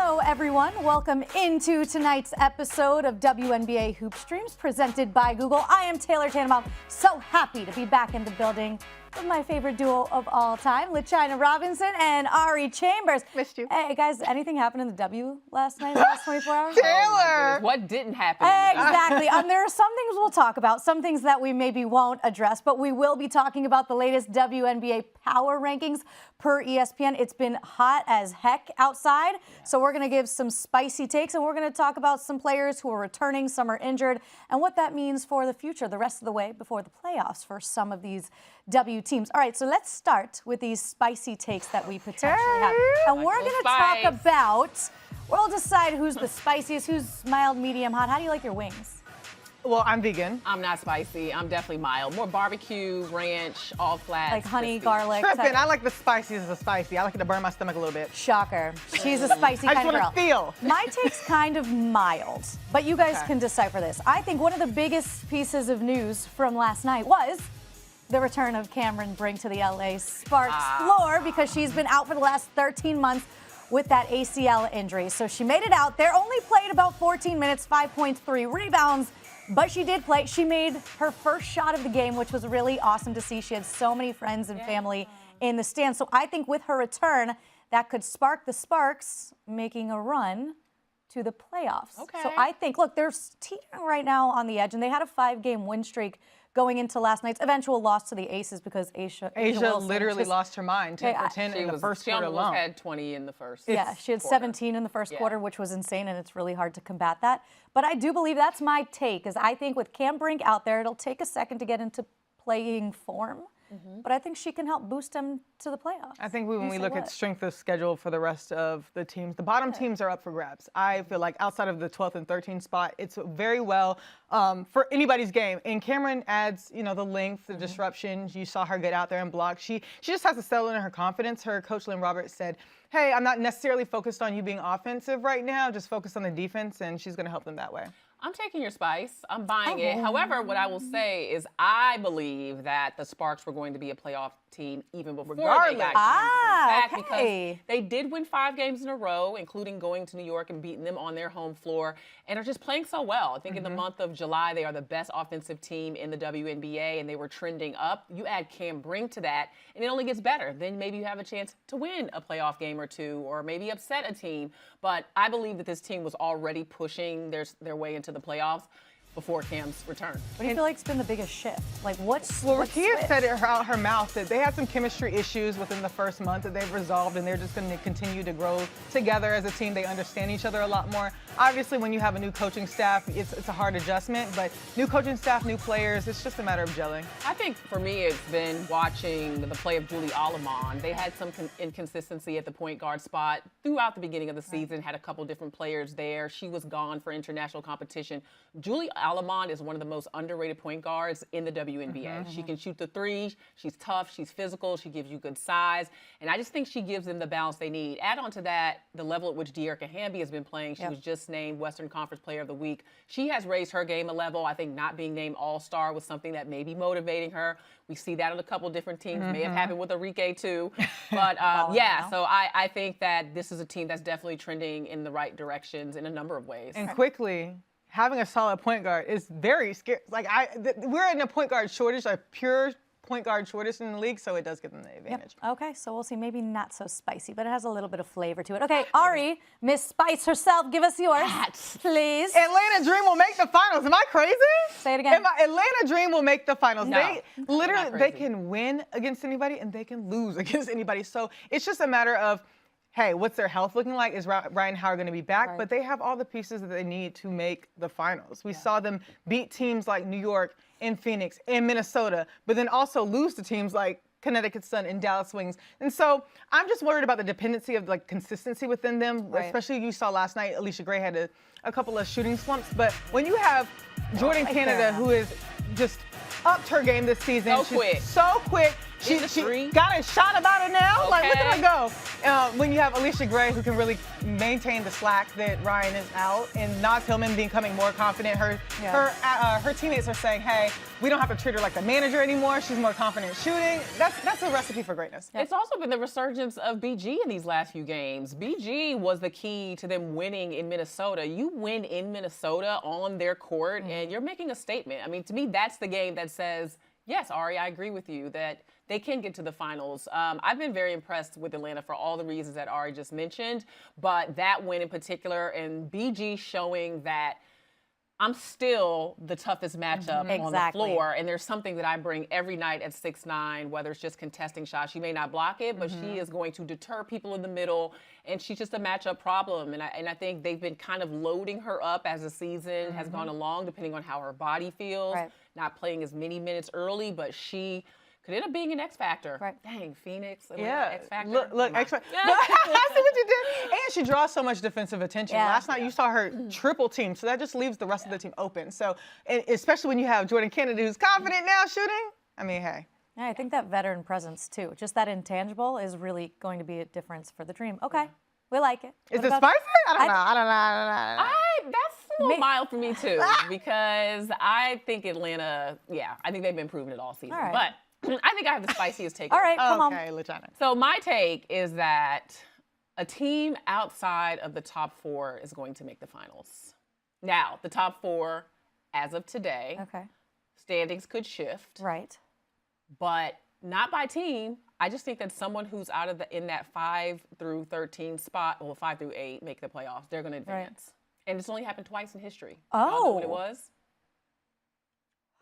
Hello, everyone. Welcome into tonight's episode of WNBA Hoop Streams presented by Google. I am Taylor Tannebaum. So happy to be back in the building with my favorite duo of all time, LaChina Robinson and Ari Chambers. Missed you. Hey, guys, anything happened in the W last night, the last 24 hours? Taylor! What didn't happen? Exactly. There are some things we'll talk about, some things that we maybe won't address, but we will be talking about the latest WNBA Power Rankings per ESPN. It's been hot as heck outside, so we're going to give some spicy takes, and we're going to talk about some players who are returning, some are injured, and what that means for the future, the rest of the way before the playoffs for some of these W teams. All right, so let's start with these spicy takes that we potentially have. And we're going to talk about, we'll decide who's the spiciest, who's mild, medium, hot. How do you like your wings? Well, I'm vegan. I'm not spicy. I'm definitely mild. More barbecue, ranch, all flats. Like honey, crispy. garlic. Tripping. I like the spiciest of the spicy. I like it to burn my stomach a little bit. Shocker. She's a spicy I kind just of want girl. to feel. My take's kind of mild, but you guys can decipher this. I think one of the biggest pieces of news from last night was the return of Cameron Brink to the LA Sparks floor because she's been out for the last 13 months with that ACL injury. So she made it out there, only played about 14 minutes, 5 points, 3 rebounds, but she did play. She made her first shot of the game, which was really awesome to see. She had so many friends and family in the stands. So I think with her return, that could spark the Sparks making a run to the playoffs. Okay. So I think, look, they're teetering right now on the edge, and they had a 5-game win streak going into last night's eventual loss to the Aces because Asia Wilson literally just lost her mind. 10 for 10 in the first quarter alone. She had 20 in the first. Yeah, she had 17 in the first quarter, which was insane, and it's really hard to combat that. But I do believe that's my take, is I think with Cam Brink out there, it'll take a second to get into playing form. But I think she can help boost them to the playoffs. I think when we look at strength of schedule for the rest of the teams, the bottom teams are up for grabs. I feel like outside of the 12th and 13th spot, it's very well for anybody's game. And Cameron adds, the length, the disruption. You saw her get out there and block. She just has to settle in her confidence. Her coach, Lynn Roberts, said, hey, I'm not necessarily focused on you being offensive right now, just focus on the defense, and she's going to help them that way. I'm taking your spice. I'm buying it. However, what I will say is I believe that the Sparks were going to be a playoff team even before they got back because they did win 5 games in a row, including going to New York and beating them on their home floor, and are just playing so well. I think in the month of July, they are the best offensive team in the WNBA, and they were trending up. You add Cam Brink to that, and it only gets better. Then maybe you have a chance to win a playoff game or two, or maybe upset a team. But I believe that this team was already pushing their way into the playoffs before Cam's return. What do you feel like's been the biggest shift? Like what's Rakia said it out her mouth that they had some chemistry issues within the first month that they've resolved, and they're just going to continue to grow together as a team. They understand each other a lot more. Obviously, when you have a new coaching staff, it's a hard adjustment, but new coaching staff, new players, it's just a matter of gelling. I think for me, it's been watching the play of Julie Alamon. They had some inconsistency at the point guard spot throughout the beginning of the season, had a couple different players there. She was gone for international competition. Julie Alamon is one of the most underrated point guards in the WNBA. She can shoot the three. She's tough. She's physical. She gives you good size. And I just think she gives them the balance they need. Add on to that the level at which De'Arca Hamby has been playing. She was just named Western Conference Player of the Week. She has raised her game a level. I think not being named All-Star was something that may be motivating her. We see that on a couple different teams. May have happened with Enrique too. But so I think that this is a team that's definitely trending in the right directions in a number of ways. And quickly, having a solid point guard is very scary. Like we're in a point guard shortage, a pure point guard shortage in the league, so it does give them the advantage. Okay, so we'll see. Maybe not so spicy, but it has a little bit of flavor to it. Okay, Ari, Miss Spice herself, give us yours, please. Atlanta Dream will make the finals. Am I crazy? Say it again. Atlanta Dream will make the finals. No, they can win against anybody and they can lose against anybody. So it's just a matter of, hey, what's their health looking like? Is Ryan Howard going to be back? But they have all the pieces that they need to make the finals. We saw them beat teams like New York and Phoenix and Minnesota, but then also lose to teams like Connecticut Sun and Dallas Wings. And so I'm just worried about the dependency of consistency within them, especially you saw last night, Alicia Gray had a couple of shooting slumps. But when you have Jordan Canada, who is just upped her game this season. So quick. So quick. She got a shot about it now. Okay. Like, look at her go. When you have Alicia Gray, who can really maintain the slack that Ryan is out, and Naz Hillman becoming more confident. Her teammates are saying, hey, we don't have to treat her like the manager anymore. She's more confident shooting. That's a recipe for greatness. It's also been the resurgence of BG in these last few games. BG was the key to them winning in Minnesota. You win in Minnesota on their court, and you're making a statement. I mean, to me, that's the game that says, yes, Ari, I agree with you that they can get to the finals. I've been very impressed with Atlanta for all the reasons that Ari just mentioned, but that win in particular, and BG showing that I'm still the toughest matchup on the floor, and there's something that I bring every night at 6'9", whether it's just contesting shots. She may not block it, but she is going to deter people in the middle, and she's just a matchup problem. And I think they've been kind of loading her up as the season has gone along, depending on how her body feels. Not playing as many minutes early, but she could end up being an X Factor. Dang, Phoenix, X Factor. Look, X Factor. I see what you did. And she draws so much defensive attention. Last night you saw her triple team, so that just leaves the rest of the team open. So, and especially when you have Jordan Kennedy, who's confident now shooting. I mean, hey. Yeah, I think that veteran presence too, just that intangible, is really going to be a difference for the Dream. Okay, we like it. Is it spicy? I don't know. That's a little mild for me too, because I think Atlanta, I think they've been proving it all season. But I think I have the spiciest take. All right, come on. Okay, LaChina. So my take is that a team outside of the top 4 is going to make the finals. Now, the top 4, as of today, standings could shift. But not by team. I just think that someone who's out of in that 5 through 13 spot, well, 5 through 8 make the playoffs. They're going to advance. And it's only happened twice in history. Y'all know what it was?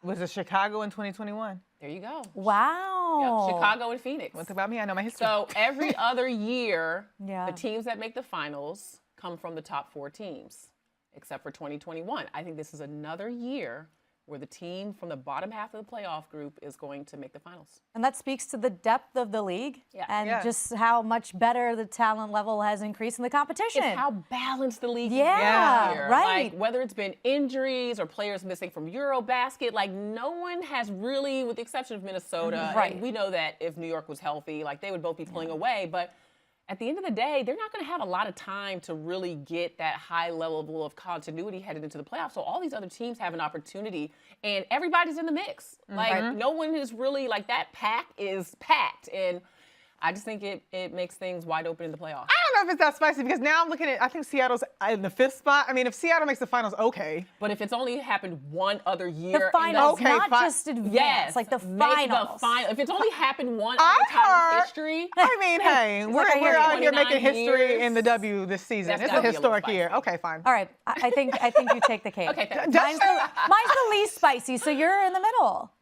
Was it Chicago in 2021? There you go. Wow. Yep, Chicago and Phoenix. What's about me? I know my history. So every other year, the teams that make the finals come from the top 4 teams, except for 2021. I think this is another year where the team from the bottom half of the playoff group is going to make the finals. And that speaks to the depth of the league and just how much better the talent level has increased in the competition. It's how balanced the league is. Right. Like, whether it's been injuries or players missing from Eurobasket, like, no one has really, with the exception of Minnesota, and we know that if New York was healthy, like, they would both be pulling away, but at the end of the day, they're not going to have a lot of time to really get that high level of continuity headed into the playoffs. So all these other teams have an opportunity, and everybody's in the mix. Like, no one is really, like, that pack is packed. And I just think it makes things wide open in the playoffs. I don't know if it's that spicy, because now I'm looking at, I think Seattle's in the 5th spot. I mean, if Seattle makes the finals, okay. But if it's only happened one other year. The finals, not just advance, like the finals. If it's only happened one other time in history. I mean, hey, we're out here making history in the W this season. It's a historic year. Okay, fine. All right, I think you take the cake. Okay, mine's the least spicy, so you're in the middle.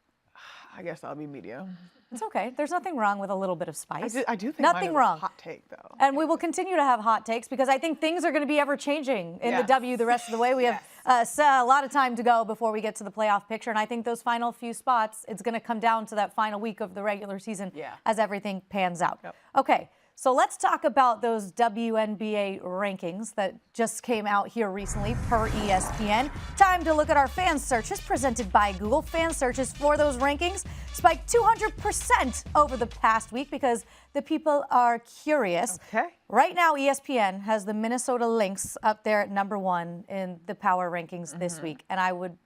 I guess I'll be medium. It's okay. There's nothing wrong with a little bit of spice. I do think nothing mine is wrong. A hot take, though. And we will continue to have hot takes, because I think things are going to be ever changing in the W the rest of the way. We have a lot of time to go before we get to the playoff picture, and I think those final few spots, it's going to come down to that final week of the regular season as everything pans out. Okay. So let's talk about those WNBA rankings that just came out here recently per ESPN. Time to look at our fan searches presented by Google. Fan searches for those rankings spiked 200% over the past week because the people are curious. Okay. Right now, ESPN has the Minnesota Lynx up there at #1 in the power rankings this week. And I would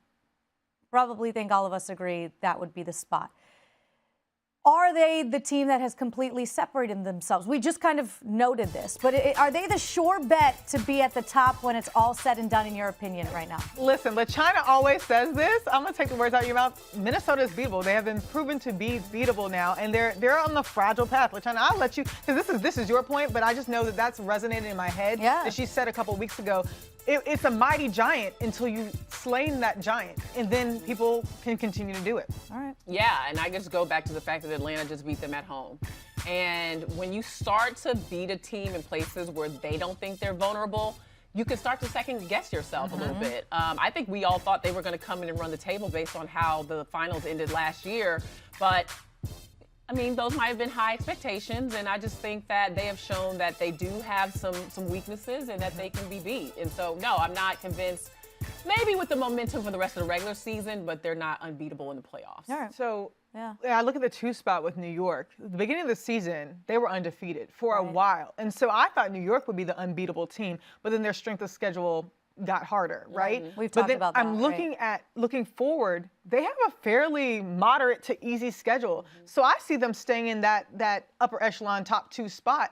probably think all of us agree that would be the spot. Are they the team that has completely separated themselves? We just kind of noted this, but are they the sure bet to be at the top when it's all said and done, in your opinion, right now? Listen, LaChina always says this. I'm going to take the words out of your mouth. Minnesota is beatable. They have been proven to be beatable now, and they're on the fragile path. LaChina, I'll let you, because this is your point, but I just know that that's resonated in my head. That she said a couple weeks ago. It's a mighty giant until you slain that giant, and then people can continue to do it. All right. Yeah, and I just go back to the fact that Atlanta just beat them at home. And when you start to beat a team in places where they don't think they're vulnerable, you can start to second guess yourself a little bit. I think we all thought they were going to come in and run the table based on how the finals ended last year, but I mean, those might have been high expectations, and I just think that they have shown that they do have some weaknesses and that they can be beat. And so, no, I'm not convinced. maybe with the momentum for the rest of the regular season, but they're not unbeatable in the playoffs. All right. So yeah, I look at the 2 spot with New York. At the beginning of the season, they were undefeated for a while. And so I thought New York would be the unbeatable team, but then their strength of schedule got harder, right? We've but talked then about that. I'm looking forward. They have a fairly moderate to easy schedule, so I see them staying in that upper echelon top 2 spot.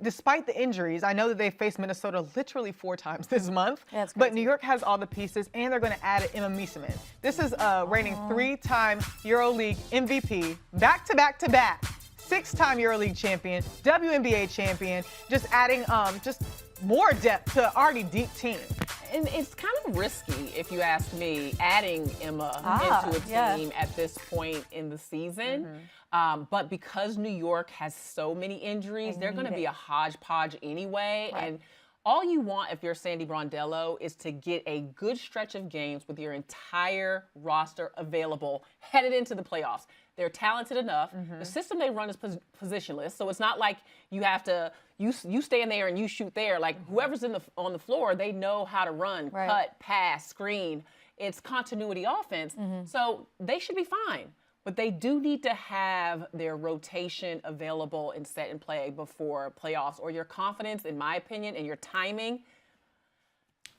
Despite the injuries, I know that they faced Minnesota literally 4 times this month. Yeah, it's but crazy. New York has all the pieces, and they're going to add Emma Miesemann. This is a reigning 3-time EuroLeague MVP, back-to-back-to-back, 6-time EuroLeague champion, WNBA champion, just adding just more depth to an already deep team. And it's kind of risky, if you ask me, adding Emma into a team at this point in the season. But because New York has so many injuries, they're going to be a hodgepodge anyway. Right. And all you want if you're Sandy Brondello is to get a good stretch of games with your entire roster available headed into the playoffs. They're talented enough. The system they run is positionless, so it's not like you have to you stay in there and you shoot there. Like whoever's on the floor, they know how to run, cut, pass, screen. It's continuity offense, so they should be fine. But they do need to have their rotation available and set in play before playoffs, or your confidence, in my opinion, and your timing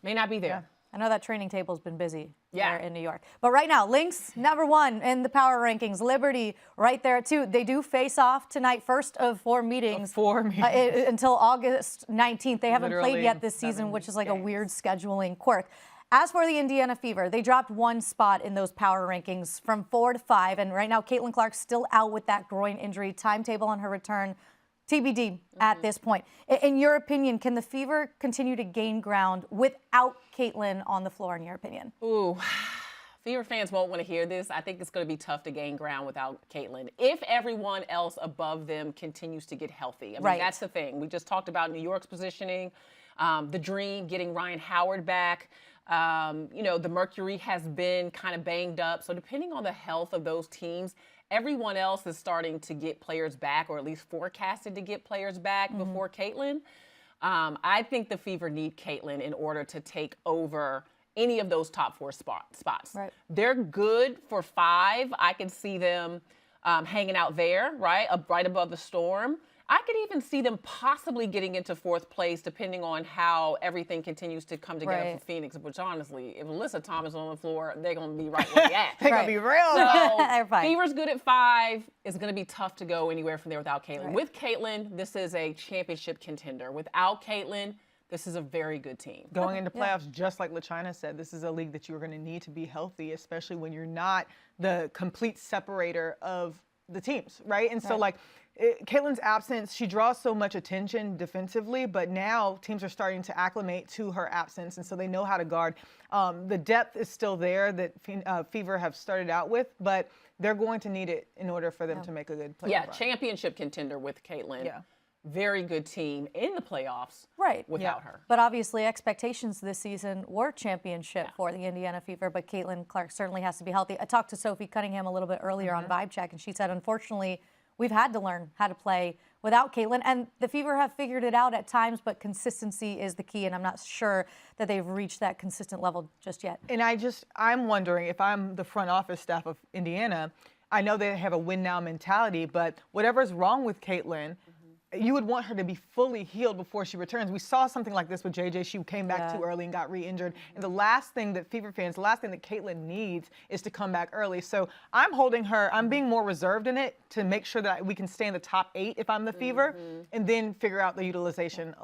may not be there. Yeah. I know that training table's been busy there in New York. But right now, Lynx, number 1 in the power rankings. Liberty, right there at 2. They do face off tonight, first of 4 meetings. Until August 19th. They haven't played yet this season, which is like a weird scheduling quirk. As for the Indiana Fever, they dropped 1 spot in those power rankings from 4 to 5. And right now, Caitlin Clark's still out with that groin injury. Timetable on her return, TBD at this point. In your opinion, can the Fever continue to gain ground without Caitlin on the floor, in your opinion? Ooh, Fever fans won't want to hear this. I think it's going to be tough to gain ground without Caitlin if everyone else above them continues to get healthy. I mean, that's the thing. We just talked about New York's positioning, the dream, getting Ryan Howard back. The Mercury has been kind of banged up. So depending on the health of those teams, everyone else is starting to get players back, or at least forecasted to get players back before Caitlin. I think the Fever need Caitlin in order to take over any of those top 4 spots. Right. They're good for 5. I can see them hanging out there, right above the Storm. I could even see them possibly getting into 4th place, depending on how everything continues to come together for Phoenix. Which honestly, if Alyssa Thomas is on the floor, they're going to be right where they're at. They're going to be real. So Fever's good at 5. It's going to be tough to go anywhere from there without Caitlin. With Caitlin, this is a championship contender. Without Caitlin, this is a very good team. Going into playoffs, just like LaChina said, this is a league that you're going to need to be healthy, especially when you're not the complete separator of the teams, right? And so, Caitlin's absence, she draws so much attention defensively, but now teams are starting to acclimate to her absence, and so they know how to guard. The depth is still there that Fever have started out with, but they're going to need it in order for them to make a good playoff run. Championship contender with Caitlin. Very good team in the playoffs without her. But obviously expectations this season were championship for the Indiana Fever, but Caitlin Clark certainly has to be healthy. I talked to Sophie Cunningham a little bit earlier on Vibe Check, and she said, unfortunately, we've had to learn how to play without Caitlin, and the Fever have figured it out at times, but consistency is the key, and I'm not sure that they've reached that consistent level just yet. And I'm wondering if I'm the front office staff of Indiana, I know they have a win now mentality, but whatever's wrong with Caitlin, you would want her to be fully healed before she returns. We saw something like this with JJ. She came back too early and got re-injured. And the last thing that Caitlin needs is to come back early. So I'm holding her, I'm being more reserved in it to make sure that we can stay in the top 8 if I'm the Fever, and then figure out the utilization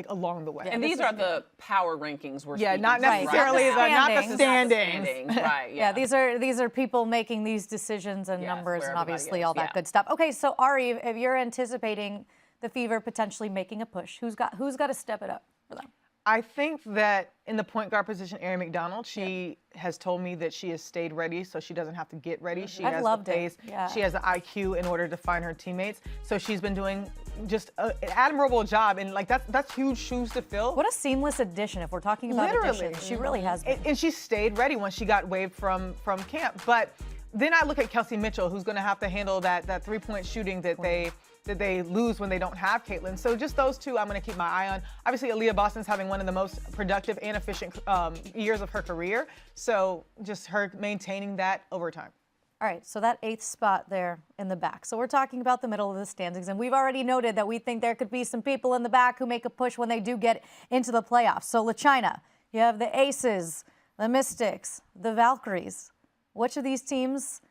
along the way. And these are the power rankings we're speaking not necessarily not the standings. Right. These are people making these decisions and numbers and obviously all that good stuff. Okay, so Ari, if you're anticipating the Fever potentially making a push, who's got to step it up for them? I think that in the point guard position, Erin McDonald, she has told me that she has stayed ready, so she doesn't have to get ready. She has the pace. She has the IQ in order to find her teammates. So she's been doing just an admirable job, and that's huge shoes to fill. What a seamless addition! If we're talking about additions, she really has been. And she stayed ready when she got waived from camp. But then I look at Kelsey Mitchell, who's going to have to handle that 3-point shooting that that they lose when they don't have Caitlin. So just those two I'm going to keep my eye on. Obviously, Aaliyah Boston's having one of the most productive and efficient years of her career. So just her maintaining that over time. All right, so that 8th spot there in the back. So we're talking about the middle of the standings, and we've already noted that we think there could be some people in the back who make a push when they do get into the playoffs. So LaChina, you have the Aces, the Mystics, the Valkyries. Which of these teams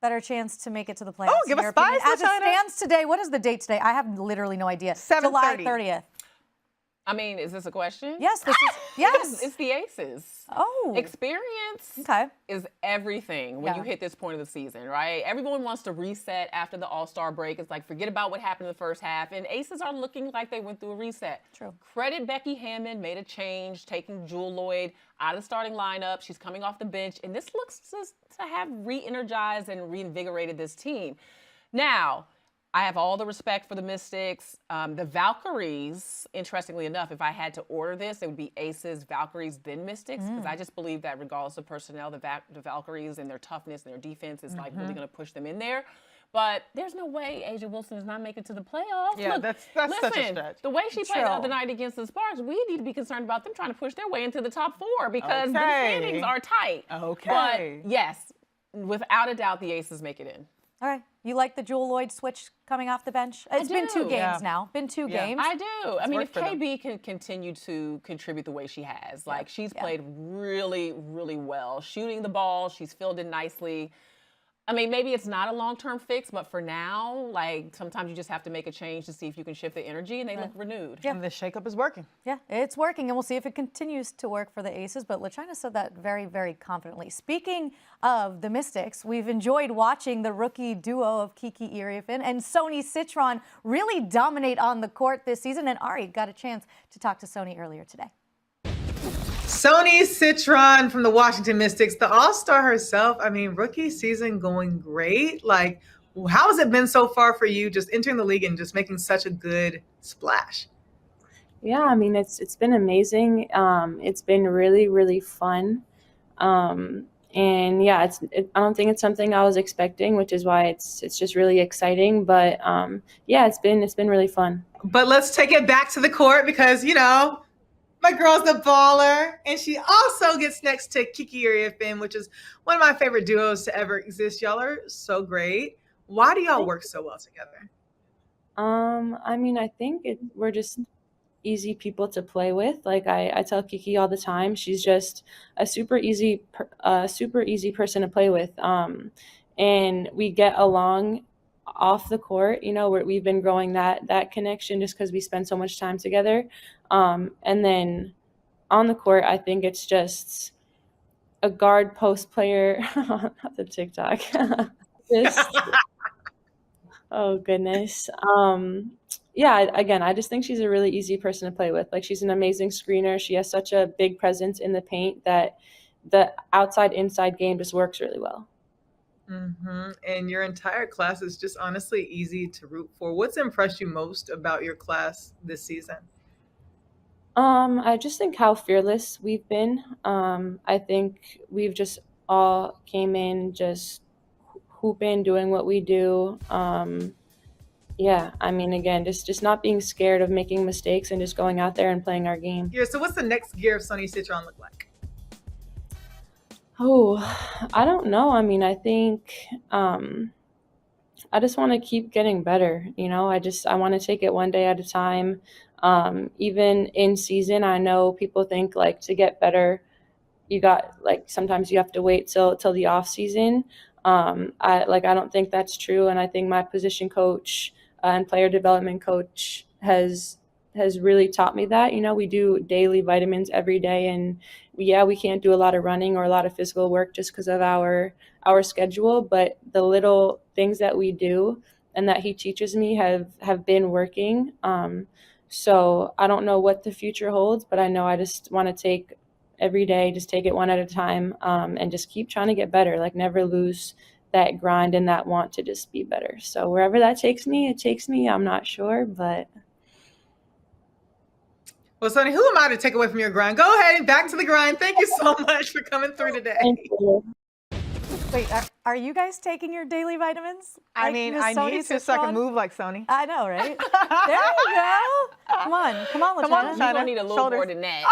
better chance to make it to the playoffs? Oh, give us spice, As it LaChina. stands today, what is the date today? I have literally no idea. 7:30. July 30th. I mean, is this a question? Yes, this is, yes. It's the Aces. Oh. Experience is everything when you hit this point of the season, right? Everyone wants to reset after the All-Star break. It's like, forget about what happened in the first half. And Aces are looking like they went through a reset. True. Credit Becky Hammond, made a change, taking Jewel Lloyd out of the starting lineup. She's coming off the bench. And this looks to have re-energized and reinvigorated this team. Now, I have all the respect for the Mystics. The Valkyries, interestingly enough, if I had to order this, it would be Aces, Valkyries, then Mystics, because I just believe that regardless of personnel, the Valkyries and their toughness and their defense is like really going to push them in there. But there's no way Asia Wilson is not making it to the playoffs. Yeah, Look, that's listen, such a stretch. the way she played the other night against the Sparks, we need to be concerned about them trying to push their way into the top 4 because the standings are tight. Okay. But yes, without a doubt, the Aces make it in. All right. You like the Jewel Lloyd switch coming off the bench? It's been 2 games now. Been 2 games. I do. I mean, if KB can continue to contribute the way she has, like she's played really, really well. Shooting the ball, she's filled in nicely. I mean, maybe it's not a long-term fix, but for now, like sometimes you just have to make a change to see if you can shift the energy, and they look renewed. Yeah. And the shakeup is working. Yeah, it's working, and we'll see if it continues to work for the Aces. But LaChina said that very, very confidently. Speaking of the Mystics, we've enjoyed watching the rookie duo of Kiki Iriefin and Sonia Citron really dominate on the court this season. And Ari got a chance to talk to Sonia earlier today. Sonia Citron from the Washington Mystics, the all-star herself. I mean, rookie season going great. Like, how has it been so far for you just entering the league and just making such a good splash? Yeah, I mean, it's been amazing. It's been really, really fun. And yeah, I don't think it's something I was expecting, which is why it's just really exciting. But yeah, it's been really fun. But let's take it back to the court because, you know, my girl's a baller, and she also gets next to Kiki Iriefin, which is one of my favorite duos to ever exist. Y'all are so great. Why do y'all work so well together? I mean, I think we're just easy people to play with. Like I tell Kiki all the time, she's just a super easy person to play with. And we get along off the court. You know, we've been growing that connection just because we spend so much time together. And then on the court, I think it's just a guard post player, not the TikTok. Oh goodness. Yeah, again, I just think she's a really easy person to play with. Like, she's an amazing screener. She has such a big presence in the paint that the outside-inside game just works really well. Mm-hmm. And your entire class is just honestly easy to root for. What's impressed you most about your class this season? I just think how fearless we've been. I think we've just all came in just hooping, doing what we do. Yeah, I mean, again, just not being scared of making mistakes and just going out there and playing our game. Yeah, so what's the next gear of Sonia Citron look like? Oh, I don't know. I mean, I think I just want to keep getting better. You know, I want to take it one day at a time. Even in season, I know people think like to get better, sometimes you have to wait till the off season. I don't think that's true. And I think my position coach and player development coach has really taught me that. You know, we do daily vitamins every day, and we can't do a lot of running or a lot of physical work just because of our schedule, but the little things that we do and that he teaches me have been working. So I don't know what the future holds, but I know I just want to take every day, just take it one at a time, and just keep trying to get better, like never lose that grind and that want to just be better. So wherever that takes me, it takes me. I'm not sure, but. Well, Sonia, who am I to take away from your grind? Go ahead and back to the grind. Thank you so much for coming through today. Thank you. Wait, are you guys taking your daily vitamins? I mean, I need to so I can move like Sony. I know, right? There you go. Come on, LaChina. You're gonna need a little more than that.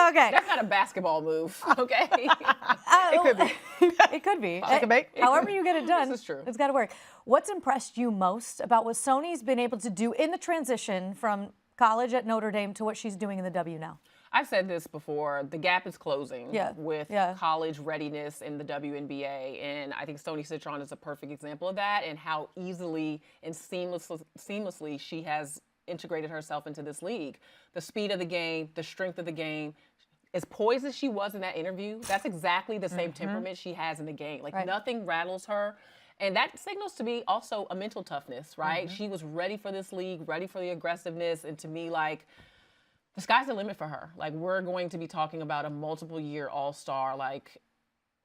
Okay. That's not a basketball move, okay? It could be. It could be. Shake and bake. However you get it done, This is true. it's got to work. What's impressed you most about what Sony's been able to do in the transition from college at Notre Dame to what she's doing in the W now? I've said this before, the gap is closing with Yeah. college readiness in the WNBA, and I think Sonia Citron is a perfect example of that, and how easily and seamlessly she has integrated herself into this league. The speed of the game, the strength of the game, as poised as she was in that interview, that's exactly the same temperament she has in the game. Like nothing rattles her. And that signals to me also a mental toughness, right? She was ready for this league, ready for the aggressiveness, and to me, like, the sky's the limit for her. Like, we're going to be talking about a multiple-year all-star, like,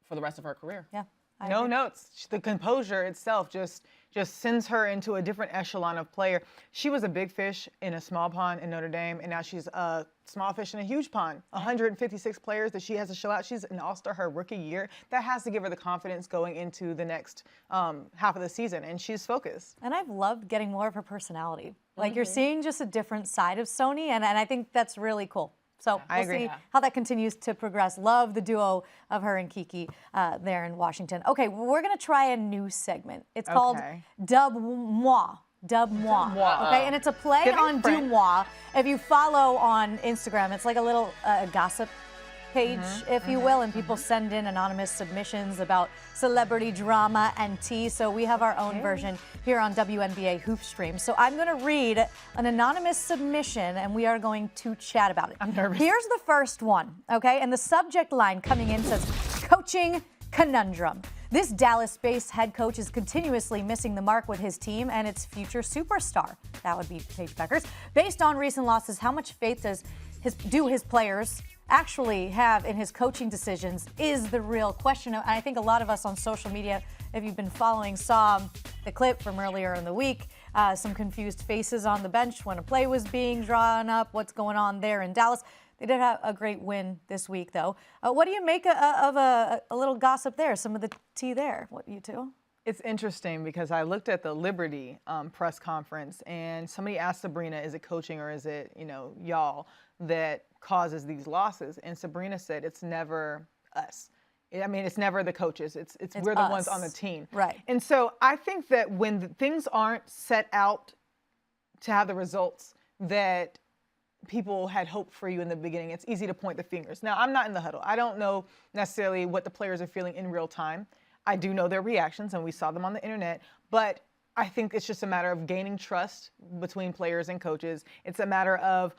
for the rest of her career. Yeah. No notes. The composure itself just sends her into a different echelon of player. She was a big fish in a small pond in Notre Dame, and now she's a small fish in a huge pond. 156 players that she has to show out. She's an all-star her rookie year. That has to give her the confidence going into the next half of the season, and she's focused. And I've loved getting more of her personality. Like, you're seeing just a different side of Sony, and I think that's really cool. So I we'll agree. see how that continues to progress. Love the duo of her and Kiki there in Washington. Okay, we're going to try a new segment. It's called Dubmoix. Dubmoix. Okay, and it's a play on Dubmoix. If you follow on Instagram, it's like a little gossip page, if you will, and people send in anonymous submissions about celebrity drama and tea. So we have our own version here on WNBA Hoop Streams. So I'm going to read an anonymous submission, and we are going to chat about it. I'm nervous. Here's the first one, okay? And the subject line coming in says, coaching conundrum. This Dallas-based head coach is continuously missing the mark with his team and its future superstar. That would be Paige Bueckers. Based on recent losses, how much faith do his players actually have in his coaching decisions is the real question. And I think a lot of us on social media, if you've been following, saw the clip from earlier in the week. Some confused faces on the bench when a play was being drawn up. What's going on there in Dallas? They did have a great win this week, though. What do you make of a little gossip there? Some of the tea there. What, you two? It's interesting because I looked at the Liberty press conference, and somebody asked Sabrina, is it coaching or is it, y'all that causes these losses? And Sabrina said, it's never us. I mean, it's never the coaches. It's we're the ones on the team. Right. And so I think that when things aren't set out to have the results that people had hoped for you in the beginning, it's easy to point the fingers. Now, I'm not in the huddle. I don't know necessarily what the players are feeling in real time. I do know their reactions, and we saw them on the internet, but I think it's just a matter of gaining trust between players and coaches. It's a matter of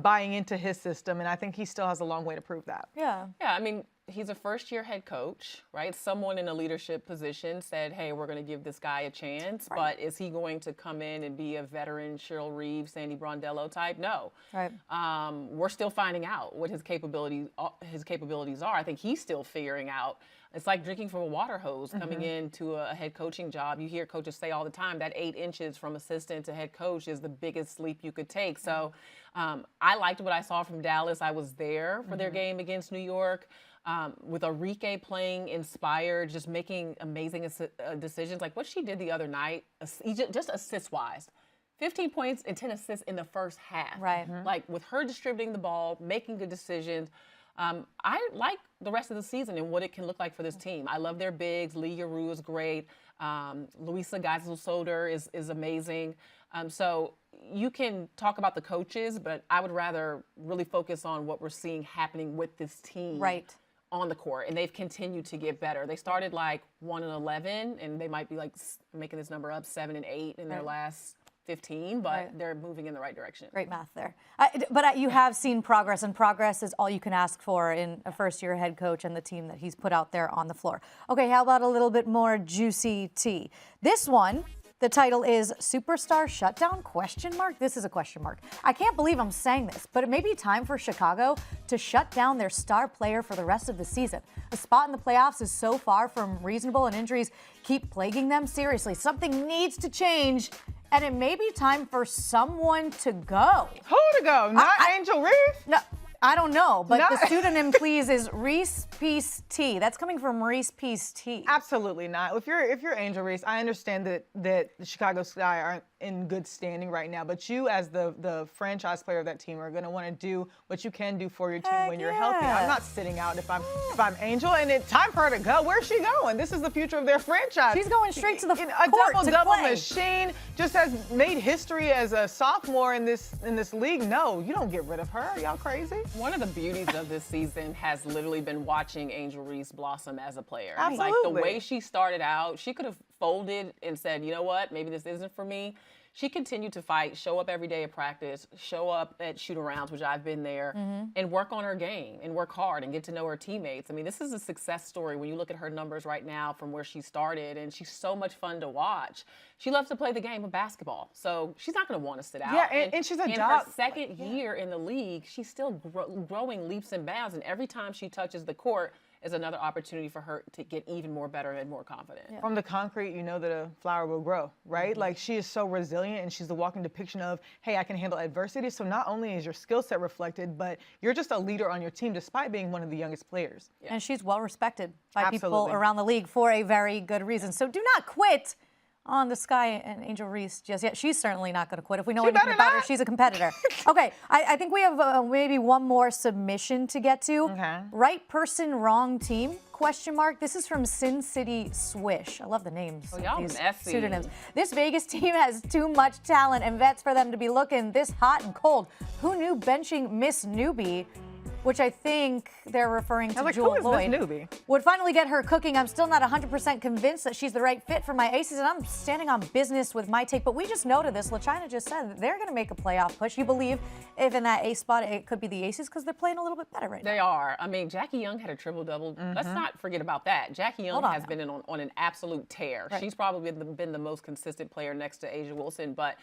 buying into his system, and I think he still has a long way to prove that. Yeah. Yeah, I mean, he's a first-year head coach, right? Someone in a leadership position said, hey, we're going to give this guy a chance, but is he going to come in and be a veteran Cheryl Reeves, Sandy Brondello type? No. Right. We're still finding out what his capabilities are. I think he's still figuring out. It's like drinking from a water hose coming into a head coaching job. You hear coaches say all the time that 8 inches from assistant to head coach is the biggest leap you could take. So I liked what I saw from Dallas. I was there for their game against New York. With Arike playing inspired, just making amazing decisions. Like what she did the other night, just assist-wise. 15 points and 10 assists in the first half. Right. Like with her distributing the ball, making good decisions. I like the rest of the season and what it can look like for this team. I love their bigs. Lee Yaru is great. Luisa Geisel-Soder is amazing. So you can talk about the coaches, but I would rather really focus on what we're seeing happening with this team. Right. On the court, and they've continued to get better. They started like 1-11, and they might be like making this number up 7-8 in their last 15, but they're moving in the right direction. Great math there. But you have seen progress, and progress is all you can ask for in a first-year head coach and the team that he's put out there on the floor. Okay, how about a little bit more juicy tea? This one, the title is Superstar Shutdown? ? This is a question mark. I can't believe I'm saying this, but it may be time for Chicago to shut down their star player for the rest of the season. A spot in the playoffs is so far from reasonable, and injuries keep plaguing them. Seriously, something needs to change, and it may be time for someone to go. Who to go? Not Angel Reese? No. I don't know, but the pseudonym, please, is Reese Peace T. That's coming from Reese Peace T. Absolutely not. If you're Angel Reese, I understand that the Chicago Sky aren't in good standing right now, but you as the franchise player of that team are going to want to do what you can do for your team when you're healthy. I'm not sitting out if I'm Angel, and it's time for her to go. Where's she going? This is the future of their franchise. She's going straight to the court A double play. machine just has made history as a sophomore in this league. No, you don't get rid of her. Y'all crazy? One of the beauties of this season has literally been watching Angel Reese blossom as a player. Absolutely. Like the way she started out, she could have folded and said, you know what, maybe this isn't for me. She continued to fight, show up every day at practice, show up at shoot-arounds, which I've been there, and work on her game and work hard and get to know her teammates. I mean, this is a success story when you look at her numbers right now from where she started, and she's so much fun to watch. She loves to play the game of basketball, so she's not going to want to sit out. Yeah, and she's a in her second year in the league, she's still growing leaps and bounds, and every time she touches the court, is another opportunity for her to get even more better and more confident. From the concrete, you know that a flower will grow, right? Like, she is so resilient, and she's the walking depiction of, hey, I can handle adversity. So not only is your skill set reflected, but you're just a leader on your team despite being one of the youngest players. Yeah. And she's well respected by people around the league for a very good reason. So do not quit on the Sky and Angel Reese just yet. She's certainly not going to quit. If we know anything about her, she's a competitor. Okay, I think we have maybe one more submission to get to. Okay. Right person, wrong team? Question mark. This is from Sin City Swish. I love the names. Oh, y'all these messy. pseudonyms. This Vegas team has too much talent and vets for them to be looking this hot and cold. Who knew benching Miss Newbie, which I think they're referring to Jewel Lloyd, would finally get her cooking? I'm still not 100% convinced that she's the right fit for my Aces, and I'm standing on business with my take. But we just noted this. LaChina just said that they're going to make a playoff push. You believe if in that ace spot it could be the Aces because they're playing a little bit better right now? They are. I mean, Jackie Young had a triple-double. Let's not forget about that. Jackie Young has been on an absolute tear. Right. She's probably been the most consistent player next to Asia Wilson, but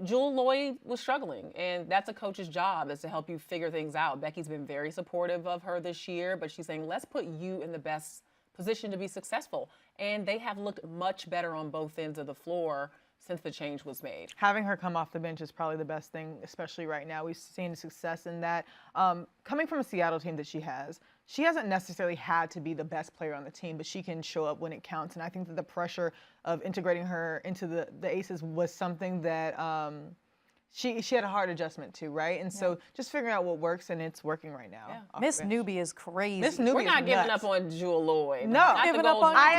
Jewel Lloyd was struggling, and that's a coach's job, is to help you figure things out. Becky's been very supportive of her this year, but she's saying, let's put you in the best position to be successful. And they have looked much better on both ends of the floor since the change was made. Having her come off the bench is probably the best thing, especially right now. We've seen success in that. Coming from a Seattle team that she hasn't necessarily had to be the best player on the team, but she can show up when it counts. And I think that the pressure of integrating her into the Aces was something that she had a hard adjustment to, right? And so just figuring out what works, and it's working right now. Yeah. Miss Newbie is crazy. Miss Newbie We're not is giving nuts. up on Jewel Lloyd. No, I am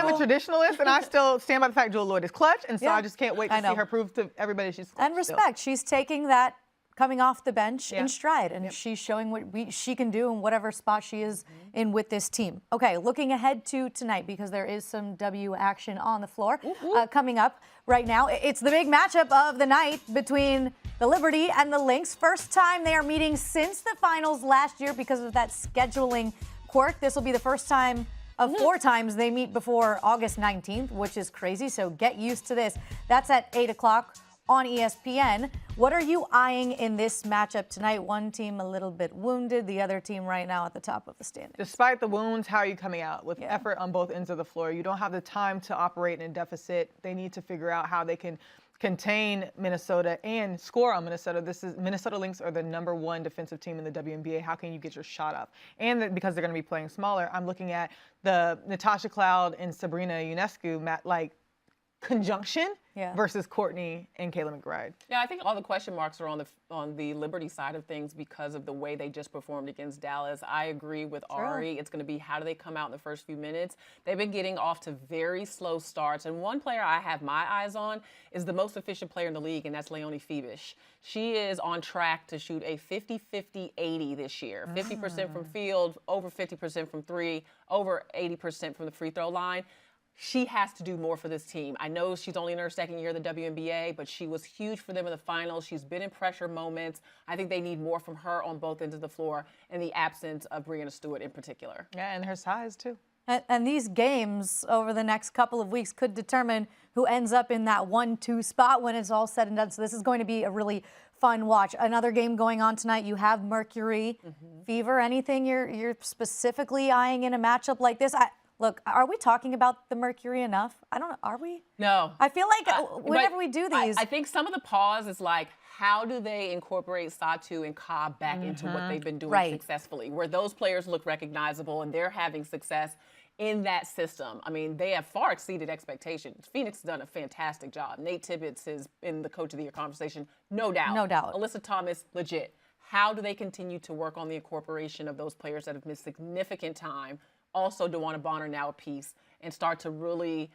a traditionalist, and I still stand by the fact Jewel Lloyd is clutch, and so I just can't wait to see her prove to everybody she's clutch. And respect. She's taking that coming off the bench in stride, and she's showing what she can do in whatever spot she is in with this team. Okay, looking ahead to tonight, because there is some W action on the floor coming up right now. It's the big matchup of the night between the Liberty and the Lynx. First time they are meeting since the finals last year because of that scheduling quirk. This will be the first time of 4 times they meet before August 19th, which is crazy, so get used to this. That's at 8 o'clock on ESPN. What are you eyeing in this matchup tonight? One team a little bit wounded, the other team right now at the top of the standings. Despite the wounds, how are you coming out? With effort on both ends of the floor. You don't have the time to operate in a deficit. They need to figure out how they can contain Minnesota and score on Minnesota. Minnesota Lynx are the #1 defensive team in the WNBA. How can you get your shot up? And because they're going to be playing smaller, I'm looking at the Natasha Cloud and Sabrina Ionescu conjunction versus Courtney and Kayla McBride. Yeah, I think all the question marks are on the Liberty side of things because of the way they just performed against Dallas. I agree with Ari. It's going to be how do they come out in the first few minutes. They've been getting off to very slow starts, and one player I have my eyes on is the most efficient player in the league, and that's Leonie Phoebish. She is on track to shoot a 50-50-80 this year. 50% from field, over 50% from 3, over 80% from the free throw line. She has to do more for this team. I know she's only in her second year in the WNBA, but she was huge for them in the finals. She's been in pressure moments. I think they need more from her on both ends of the floor, in the absence of Breanna Stewart in particular. Yeah, and her size, too. And these games over the next couple of weeks could determine who ends up in that 1-2 spot when it's all said and done. So this is going to be a really fun watch. Another game going on tonight. You have Mercury Fever. Anything you're specifically eyeing in a matchup like this? Look, are we talking about the Mercury enough? I don't know. Are we? No. I feel like whenever we do these. I think some of the pause is like, how do they incorporate Satu and Ka back into what they've been doing successfully, where those players look recognizable and they're having success in that system? I mean, they have far exceeded expectations. Phoenix has done a fantastic job. Nate Tibbetts is in the Coach of the Year conversation, no doubt. No doubt. Alyssa Thomas, legit. How do they continue to work on the incorporation of those players that have missed significant time? Also, DeWanna Bonner now a piece, and start to really,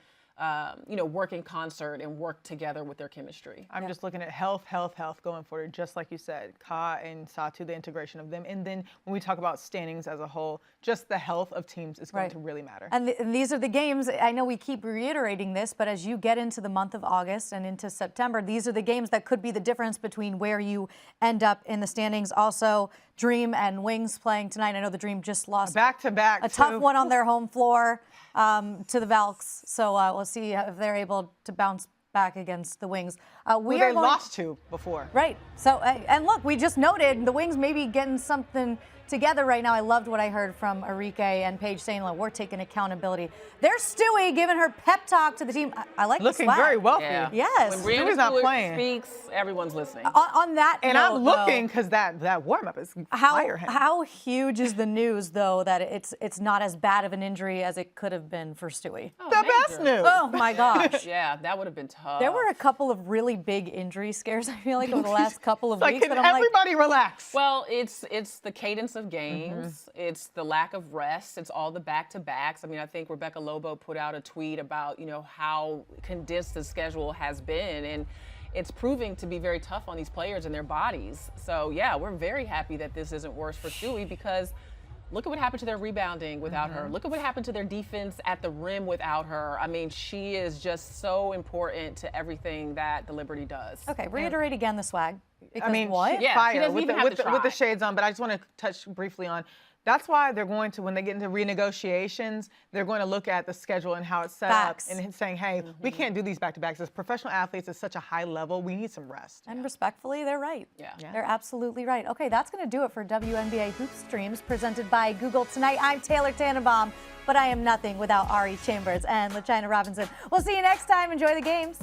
work in concert and work together with their chemistry. I'm just looking at health going forward, just like you said, Ka and Satu, the integration of them. And then when we talk about standings as a whole, just the health of teams is going to really matter. And these are the games, I know we keep reiterating this, but as you get into the month of August and into September, these are the games that could be the difference between where you end up in the standings. Also, Dream and Wings playing tonight. I know the Dream just lost back-to-back a tough one on their home floor to the Valks. So we'll see if they're able to bounce back against the Wings. They lost to before. Right. So, and look, we just noted the Wings maybe getting something together right now. I loved what I heard from Arike and Paige saying, like, we're taking accountability. There's Stewie giving her pep talk to the team. I like looking the swag. very wealthy. Yeah. Yes. When Brianna Stewie's not Stewart playing. speaks, everyone's listening. On that And note, I'm looking because that warm-up is fire. How huge is the news, though, that it's not as bad of an injury as it could have been for Stewie? Oh, the major. best news. Oh, my gosh. Yeah, that would have been tough. There were a couple of really big injury scares, I feel like, over the last couple of Like, weeks. can But I'm everybody relax? Well, it's the cadence of games. It's the lack of rest. It's all the back-to-backs. I mean, I think Rebecca Lobo put out a tweet about, how condensed the schedule has been. And it's proving to be very tough on these players and their bodies. So, yeah, we're very happy that this isn't worse for Stewie, because look at what happened to their rebounding without her. Look at what happened to their defense at the rim without her. I mean, she is just so important to everything that the Liberty does. Okay, reiterate again the swag. Because I mean, what? Yeah, she fire doesn't with even the, have with, to the, with the try. shades on, but I just want to touch briefly on. That's why they're going to, when they get into renegotiations, they're going to look at the schedule and how it's set Facts. up and saying, hey, we can't do these back-to-backs. As professional athletes, it's such a high level. We need some rest. And respectfully, they're right. Yeah. They're absolutely right. Okay, that's going to do it for WNBA Hoop Streams presented by Google tonight. I'm Taylor Tannebaum, but I am nothing without Ari Chambers and LaChina Robinson. We'll see you next time. Enjoy the games.